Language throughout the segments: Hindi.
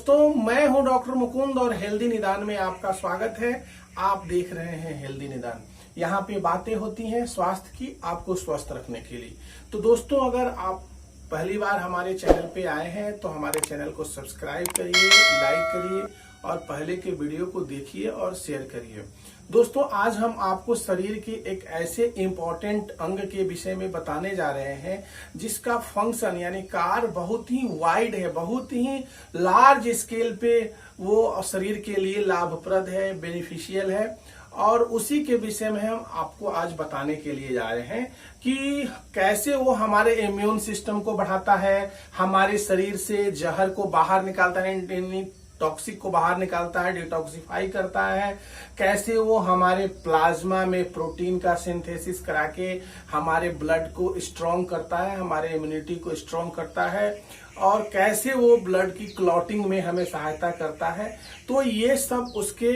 दोस्तों, मैं हूं डॉक्टर मुकुंद और हेल्दी निदान में आपका स्वागत है। आप देख रहे हैं हेल्दी निदान। यहाँ पे बातें होती हैं स्वास्थ्य की, आपको स्वस्थ रखने के लिए। तो दोस्तों, अगर आप पहली बार हमारे चैनल पे आए हैं तो हमारे चैनल को सब्सक्राइब करिए, लाइक करिए और पहले के वीडियो को देखिए और शेयर करिए। दोस्तों, आज हम आपको शरीर के एक ऐसे इम्पोर्टेंट अंग के विषय में बताने जा रहे हैं जिसका फंक्शन यानी कार्य बहुत ही वाइड है, बहुत ही लार्ज स्केल पे वो शरीर के लिए लाभप्रद है, बेनिफिशियल है। और उसी के विषय में हम आपको आज बताने के लिए जा रहे हैं कि कैसे वो हमारे इम्यून सिस्टम को बढ़ाता है, हमारे शरीर से जहर को बाहर निकालता है, टॉक्सिक को बाहर निकालता है, डिटॉक्सिफाई करता है, कैसे वो हमारे प्लाज्मा में प्रोटीन का सिंथेसिस करा के हमारे ब्लड को स्ट्रॉन्ग करता है, हमारे इम्यूनिटी को स्ट्रॉन्ग करता है, और कैसे वो ब्लड की क्लॉटिंग में हमें सहायता करता है। तो ये सब उसके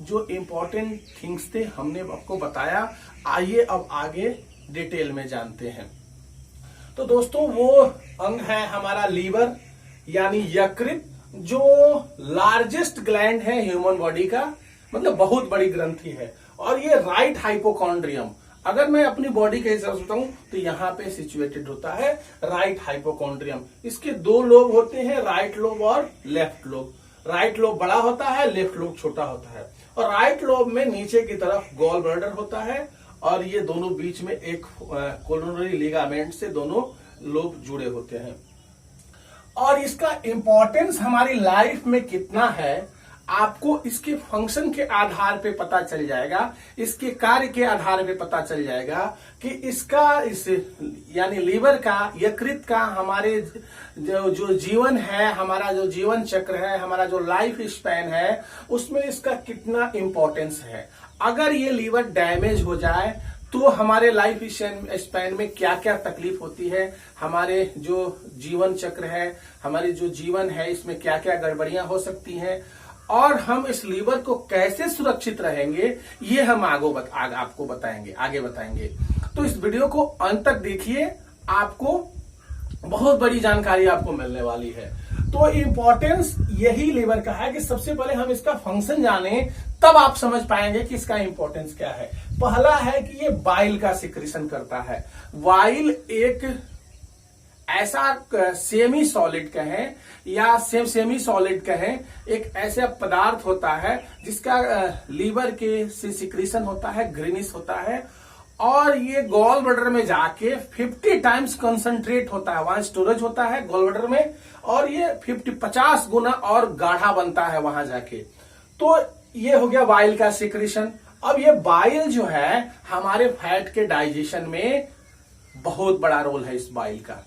जो इम्पोर्टेंट थिंग्स थे हमने आपको बताया। आइए अब आगे डिटेल में जानते हैं। तो दोस्तों, वो अंग है हमारा लीवर यानी यकृत, जो लार्जेस्ट ग्लैंड है ह्यूमन बॉडी का, मतलब बहुत बड़ी ग्रंथि है। और ये राइट हाइपोकॉन्ड्रियम, अगर मैं अपनी बॉडी के हिसाब से बताऊं तो यहाँ पे सिचुएटेड होता है राइट हाइपोकॉन्ड्रियम। इसके दो लोब होते हैं, राइट लोब और लेफ्ट लोब। राइट लोब बड़ा होता है, लेफ्ट लोब छोटा होता है। और राइट लोब में नीचे की तरफ गॉल ब्लैडर होता है और ये दोनों बीच में एक कोरोनरी लिगामेंट से दोनों लोब जुड़े होते हैं। और इसका इंपॉर्टेंस हमारी लाइफ में कितना है आपको इसके फंक्शन के आधार पे पता चल जाएगा, इसके कार्य के आधार पे पता चल जाएगा कि इस यानी लीवर का, यकृत का हमारे जो जीवन है, हमारा जो जीवन चक्र है, हमारा जो लाइफ स्पैन है, उसमें इसका कितना इंपॉर्टेंस है। अगर ये लीवर डैमेज हो जाए तो हमारे लाइफ स्पैन में क्या क्या तकलीफ होती है, हमारे जो जीवन चक्र है, हमारी जो जीवन है, इसमें क्या क्या गड़बड़ियां हो सकती हैं, और हम इस लीवर को कैसे सुरक्षित रहेंगे, ये हम आपको बताएंगे, आगे बताएंगे। तो इस वीडियो को अंत तक देखिए, आपको बहुत बड़ी जानकारी आपको मिलने वाली है। तो इम्पोर्टेंस यही लीवर का है कि सबसे पहले हम इसका फंक्शन जाने, तब आप समझ पाएंगे कि इसका इंपॉर्टेंस क्या है। पहला है कि ये बाइल का सिक्रीशन करता है। बाइल एक ऐसा सेमी सॉलिड कहें या सेमी सॉलिड कहें, एक ऐसा पदार्थ होता है जिसका लीवर के से सिक्रीशन होता है, ग्रीनिश होता है, और ये गॉल ब्लैडर में जाके 50 टाइम्स कंसंट्रेट होता है। वहां स्टोरेज होता है गॉल ब्लैडर में, और ये 50 गुना और गाढ़ा बनता है वहां जाके। तो ये हो गया बाइल का सिक्रीशन। अब ये बाइल जो है हमारे फैट के डाइजेशन में बहुत बड़ा रोल है इस बाइल का।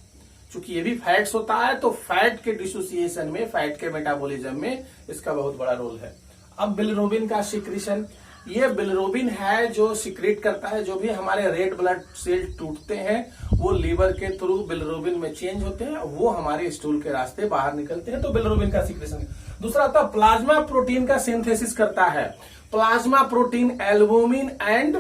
चूंकि ये भी फैट्स होता है तो फैट के डिसोसिएशन में, फैट के मेटाबॉलिज्म में इसका बहुत बड़ा रोल है। अब बिलिरुबिन का सिक्रीशन, ये बिलिरुबिन है जो सिक्रेट करता है, जो भी हमारे रेड ब्लड सेल टूटते हैं वो लीवर के थ्रू बिलिरुबिन में चेंज होते हैं, वो हमारे स्टूल के रास्ते बाहर निकलते हैं। तो बिलिरुबिन का सिक्रेशन। दूसरा आता प्लाज्मा प्रोटीन का सिंथेसिस करता है। Plasma protein, albumin and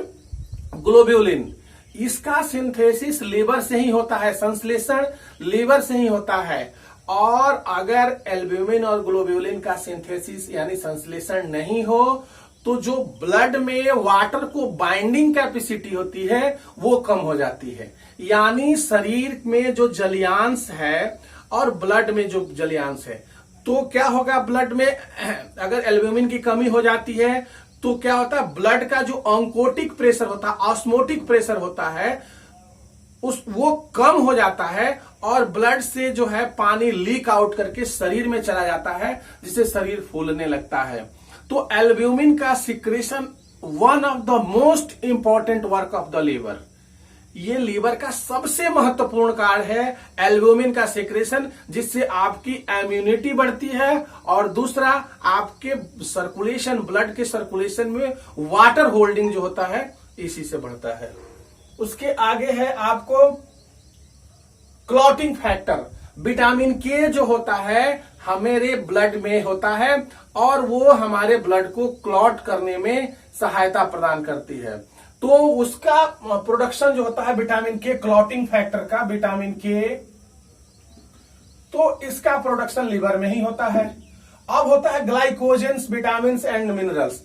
globulin, इसका सिंथेसिस लीवर से ही होता है, संश्लेषण लीवर से ही होता है। और अगर एल्ब्यूमिन और ग्लोब्यूलिन का सिंथेसिस यानी संश्लेषण नहीं हो तो जो ब्लड में वाटर को बाइंडिंग कैपेसिटी होती है वो कम हो जाती है। यानी शरीर में जो जलीयांश है और ब्लड में जो जलीयांश है, तो क्या होगा, ब्लड में अगर एल्ब्यूमिन की कमी हो जाती है तो क्या होता है, ब्लड का जो ऑन्कोटिक प्रेशर होता है, ऑस्मोटिक प्रेशर होता है, वो कम हो जाता है और ब्लड से जो है पानी लीक आउट करके शरीर में चला जाता है, जिससे शरीर फूलने लगता है। तो एल्ब्यूमिन का secretion one of the most important work of the liver. ये लीवर का सबसे महत्वपूर्ण कार्य है एल्ब्यूमिन का सिक्रेशन, जिससे आपकी इम्यूनिटी बढ़ती है और दूसरा आपके सर्कुलेशन, ब्लड के सर्कुलेशन में वाटर होल्डिंग जो होता है इसी से बढ़ता है। उसके आगे है आपको क्लॉटिंग फैक्टर। विटामिन के जो होता है हमारे ब्लड में होता है और वो हमारे ब्लड को क्लॉट करने में सहायता प्रदान करती है। तो उसका प्रोडक्शन जो होता है विटामिन के, क्लॉटिंग फैक्टर का विटामिन के, तो इसका प्रोडक्शन लीवर में ही होता है। अब होता है ग्लाइकोजेंस, विटामिन एंड मिनरल्स।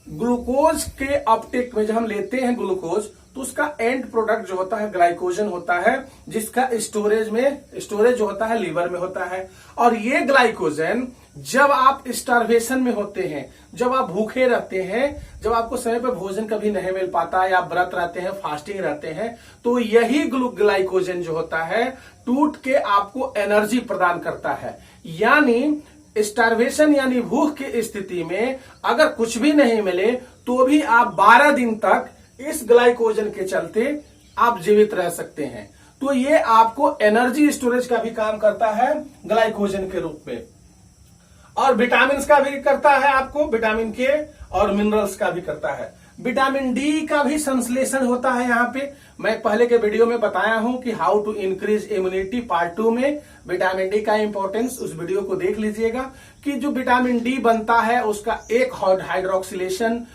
ग्लूकोज के अपटेक में जब हम लेते हैं ग्लूकोज, तो उसका एंड प्रोडक्ट जो होता है ग्लाइकोजन होता है, जिसका स्टोरेज जो होता है लीवर में होता है। और ये ग्लाइकोजन जब आप स्टार्वेशन में होते हैं, जब आप भूखे रहते हैं, जब आपको समय पर भोजन कभी नहीं मिल पाता या व्रत रहते हैं, फास्टिंग रहते हैं, तो यही ग्लाइकोजन जो होता है टूट के आपको एनर्जी प्रदान करता है। यानी स्टार्वेशन यानी भूख की स्थिति में अगर कुछ भी नहीं मिले तो भी आप 12 दिन तक इस ग्लाइकोजन के चलते आप जीवित रह सकते हैं। तो ये आपको एनर्जी स्टोरेज का भी काम करता है ग्लाइकोजन के रूप में, और विटामिन का भी करता है आपको, विटामिन के, और मिनरल्स का भी करता है। विटामिन डी का भी संश्लेषण होता है। यहाँ पे मैं पहले के वीडियो में बताया हूं कि how to increase immunity part 2 में विटामिन डी का इंपॉर्टेंस, उस वीडियो को देख लीजिएगा कि जो विटामिन डी बनता है उसका एक हाइड्रोक्सिलेशन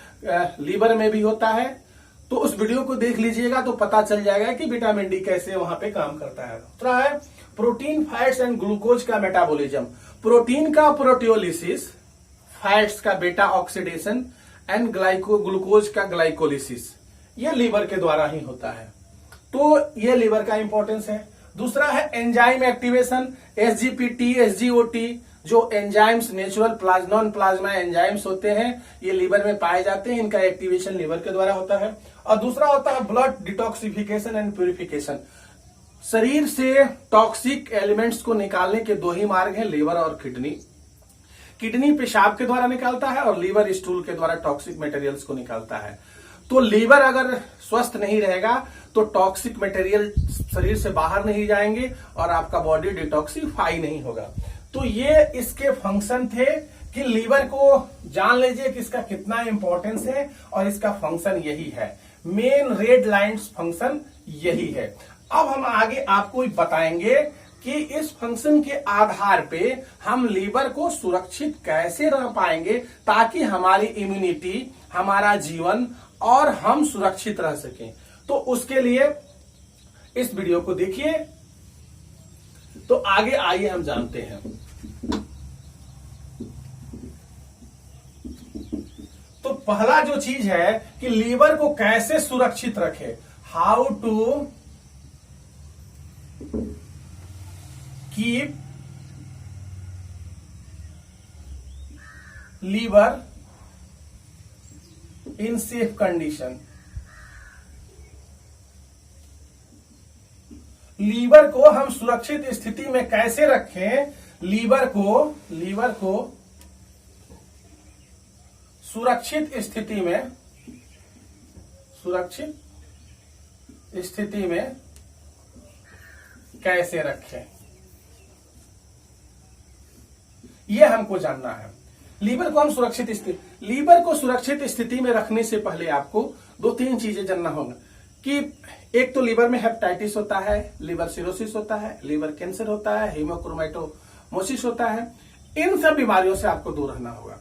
लीवर में भी होता है। तो उस वीडियो को देख लीजिएगा तो पता चल जाएगा कि विटामिन डी कैसे वहां पे काम करता है। दूसरा है प्रोटीन, फैट्स एंड ग्लूकोज का मेटाबॉलिज्म। प्रोटीन का प्रोटियोलिसिस, फैट्स का बेटा ऑक्सीडेशन एंड ग्लूकोज का ग्लाइकोलिसिस, ये लीवर के द्वारा ही होता है। तो ये लीवर का इंपॉर्टेंस है। दूसरा है एंजाइम एक्टिवेशन, एसजीपीटी, एसजीओटी, जो enzymes natural non plasma enzymes होते हैं, ये लीवर में पाए जाते हैं, इनका एक्टिवेशन लीवर के द्वारा होता है। और दूसरा होता है ब्लड डिटॉक्सिफिकेशन एंड प्यूरिफिकेशन। शरीर से टॉक्सिक एलिमेंट्स को निकालने के दो ही मार्ग हैं, लीवर और किडनी। किडनी पेशाब के द्वारा निकालता है और लीवर स्टूल के द्वारा टॉक्सिक मटेरियल्स को निकालता है। तो लीवर अगर स्वस्थ नहीं रहेगा तो टॉक्सिक मटेरियल शरीर से बाहर नहीं जाएंगे और आपका बॉडी डिटॉक्सिफाई नहीं होगा। तो ये इसके फंक्शन थे कि लीवर को जान लीजिए कि इसका कितना इंपॉर्टेंस है, और इसका फंक्शन यही है, मेन रेड लाइन्स फंक्शन यही है। अब हम आगे आपको बताएंगे कि इस फंक्शन के आधार पे हम लीवर को सुरक्षित कैसे रह पाएंगे ताकि हमारी इम्यूनिटी, हमारा जीवन और हम सुरक्षित रह सकें। तो उसके लिए इस वीडियो को देखिए। तो आगे आइए हम जानते हैं। तो पहला जो चीज है कि लीवर को कैसे सुरक्षित रखें, how to keep liver in safe condition. Liver को हम सुरक्षित स्थिति में कैसे रखें, लीवर को सुरक्षित स्थिति में कैसे रखें, यह हमको जानना है। लीवर को सुरक्षित स्थिति में रखने से पहले आपको 2-3 चीजें जानना होगा कि एक तो लीवर में हेपेटाइटिस होता है, लीवर सिरोसिस होता है, लीवर कैंसर होता है, हीमोक्रोमेटोमोसिस होता है। इन सब बीमारियों से आपको दूर रहना होगा।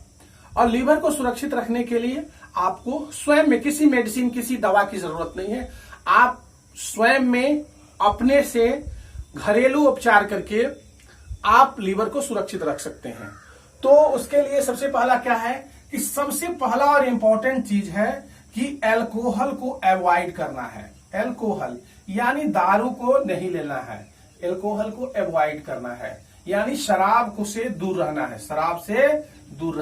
और लीवर को सुरक्षित रखने के लिए आपको स्वयं में किसी मेडिसिन, किसी दवा की जरूरत नहीं है। आप स्वयं में अपने से घरेलू उपचार करके आप लीवर को सुरक्षित रख सकते हैं। तो उसके लिए सबसे पहला क्या है कि सबसे पहला और इंपॉर्टेंट चीज है कि अल्कोहल को अवॉइड करना है। अल्कोहल यानी दारू को नहीं लेना है, अल्कोहल को अवॉइड करना है, यानी शराब को से दूर रहना है, शराब से दूर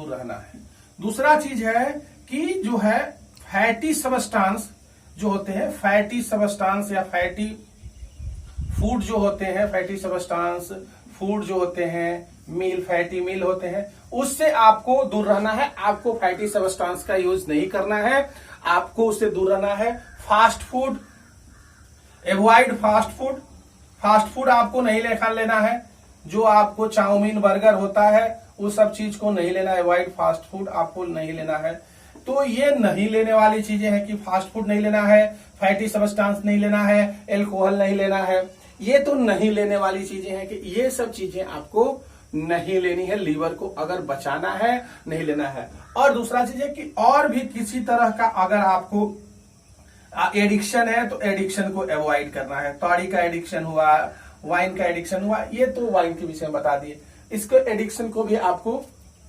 रहना है। दूसरा चीज है कि जो है फैटी सबस्टांस जो होते हैं, फैटी सबस्टांस या फैटी फूड जो होते हैं, फैटी सबस्टांस फूड जो होते हैं, फैटी मील होते हैं, उससे आपको दूर रहना है। आपको फैटी सबस्टांस का यूज नहीं करना है, आपको उससे दूर रहना है। Fast food, avoid fast food आपको नहीं लेना है। जो आपको चाउमीन, बर्गर होता है, उस सब चीज को नहीं लेना है। अवॉइड फास्ट फूड आपको नहीं लेना है। तो ये नहीं लेने वाली चीजें हैं कि फास्ट फूड नहीं लेना है, फैटी सबस्टांस नहीं लेना है, अल्कोहल नहीं लेना है। ये तो नहीं लेने वाली चीजें हैं कि ये सब चीजें आपको नहीं लेनी है। लीवर को अगर बचाना है, नहीं लेना है। और दूसरा चीज है कि और भी किसी तरह का अगर आपको एडिक्शन है तो एडिक्शन को अवॉइड करना है। ताड़ी का एडिक्शन हुआ, वाइन का एडिक्शन हुआ, ये तो वाइन के विषय में बता दिए। इसको एडिक्शन को भी आपको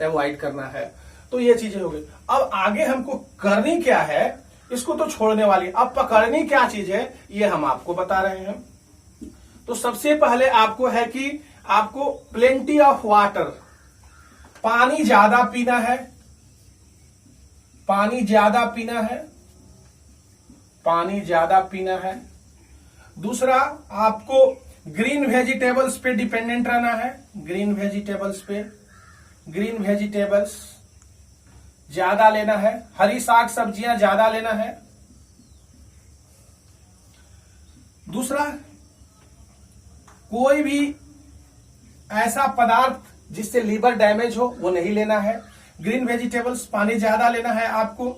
अवॉइड करना है। तो ये चीजें हो गई। अब आगे हमको करनी क्या है, इसको तो छोड़ने वाली, अब पकड़नी क्या चीज है ये हम आपको बता रहे हैं। तो सबसे पहले आपको है कि आपको प्लेंटी ऑफ वाटर, पानी ज्यादा पीना है, पानी ज्यादा पीना है, पानी ज्यादा पीना है। दूसरा, आपको ग्रीन वेजिटेबल्स पे डिपेंडेंट रहना है, ग्रीन वेजिटेबल्स पे, ग्रीन वेजिटेबल्स ज्यादा लेना है, हरी साग सब्जियां ज्यादा लेना है। दूसरा, कोई भी ऐसा पदार्थ जिससे लीवर डैमेज हो वो नहीं लेना है। ग्रीन वेजिटेबल्स, पानी ज्यादा लेना है आपको।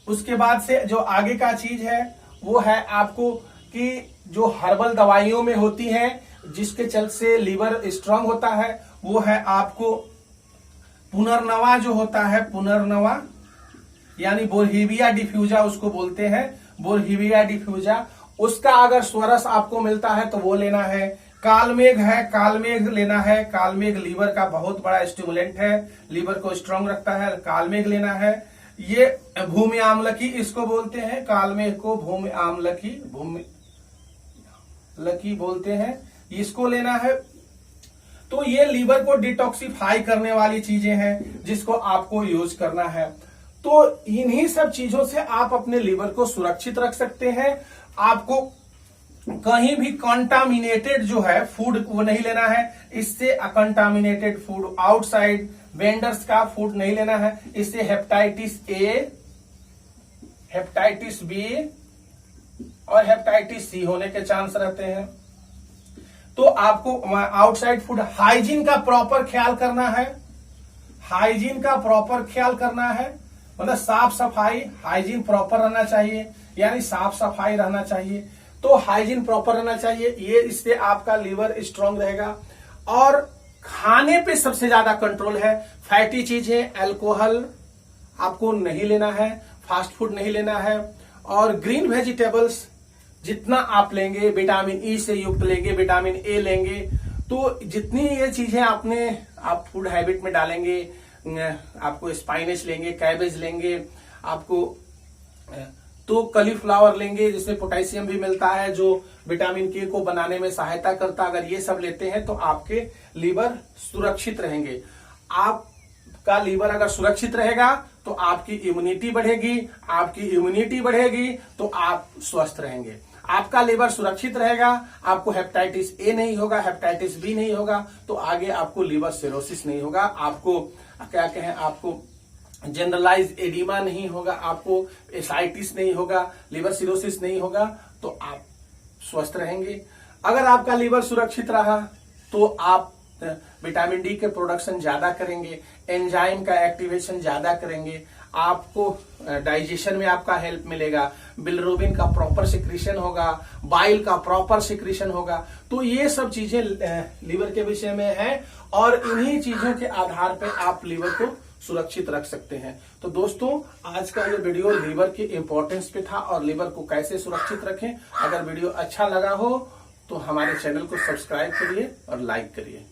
उसके बाद से जो आगे का चीज है वो है आपको कि जो हर्बल दवाइयों में होती हैं जिसके चलते से लीवर स्ट्रांग होता है, वो है आपको पुनर्नवा जो होता है, पुनर्नवा यानी बोरहिविया डिफ्यूजा उसको बोलते हैं, बोरहिविया डिफ्यूजा। उसका अगर स्वरस आपको मिलता है तो वो लेना है। कालमेघ है, कालमेघ लेना है। कालमेघ लीवर का बहुत बड़ा स्टिमुलेंट है, लीवर को स्ट्रांग रखता है, कालमेघ लेना है। ये भूमि आम्लकी इसको बोलते हैं, कालमेघ को भूमि आम्लकी, भूमि लकी बोलते हैं, इसको लेना है। तो ये लीवर को डिटॉक्सिफाई करने वाली चीजें हैं जिसको आपको यूज करना है। तो इन्हीं सब चीजों से आप अपने लीवर को सुरक्षित रख सकते हैं। आपको कहीं भी कंटामिनेटेड जो है फूड वो नहीं लेना है। इससे अकंटामिनेटेड फूड, आउटसाइड वेंडर्स का फूड नहीं लेना है। इससे हेपेटाइटिस ए, हेपेटाइटिस बी और हेपेटाइटिस सी होने के चांस रहते हैं। तो आपको आउटसाइड फूड, हाइजीन का प्रॉपर ख्याल करना है, हाइजीन का प्रॉपर ख्याल करना है, मतलब साफ सफाई, हाइजीन प्रॉपर रहना चाहिए, यानी साफ सफाई रहना चाहिए। तो हाइजीन प्रॉपर रहना चाहिए, ये इससे आपका लीवर स्ट्रांग रहेगा। और खाने पे सबसे ज्यादा कंट्रोल है। फैटी चीजें, अल्कोहल आपको नहीं लेना है, फास्ट फूड नहीं लेना है। और ग्रीन वेजिटेबल्स जितना आप लेंगे, विटामिन ई से युक्त लेंगे, विटामिन ए लेंगे, तो जितनी ये चीजें आप फूड हैबिट में डालेंगे, आपको स्पाइनच लेंगे, कैबेज लेंगे, आपको तो कलीफ्लावर लेंगे जिसमें पोटेशियम भी मिलता है जो विटामिन के को बनाने में सहायता करता है। अगर ये सब लेते हैं तो आपके लीवर सुरक्षित रहेंगे। आपका लीवर अगर सुरक्षित रहेगा तो आपकी इम्यूनिटी बढ़ेगी, आपकी इम्यूनिटी बढ़ेगी तो आप स्वस्थ रहेंगे। आपका लीवर सुरक्षित रहेगा, आपको हेपेटाइटिस ए नहीं होगा, हेपेटाइटिस बी नहीं होगा, तो आगे आपको लीवर सिरोसिस नहीं होगा, आपको क्या कहें, आपको जनरलाइज एडिमा नहीं होगा, आपको एसाइटिस नहीं होगा, लीवर सिरोसिस नहीं होगा, तो आप स्वस्थ रहेंगे। अगर आपका लीवर सुरक्षित रहा तो आप विटामिन डी के प्रोडक्शन ज्यादा करेंगे, एंजाइम का एक्टिवेशन ज्यादा करेंगे, आपको डाइजेशन में आपका हेल्प मिलेगा, बिलिरुबिन का प्रॉपर सिक्रीशन होगा, बाइल का प्रॉपर सिक्रीशन होगा। तो ये सब चीजें लीवर के विषय में है और इन्हीं चीजों के आधार पर आप लीवर को सुरक्षित रख सकते हैं। तो दोस्तों, आज का ये वीडियो लीवर के इंपॉर्टेंस पे था और लीवर को कैसे सुरक्षित रखें। अगर वीडियो अच्छा लगा हो तो हमारे चैनल को सब्सक्राइब करिए और लाइक करिए।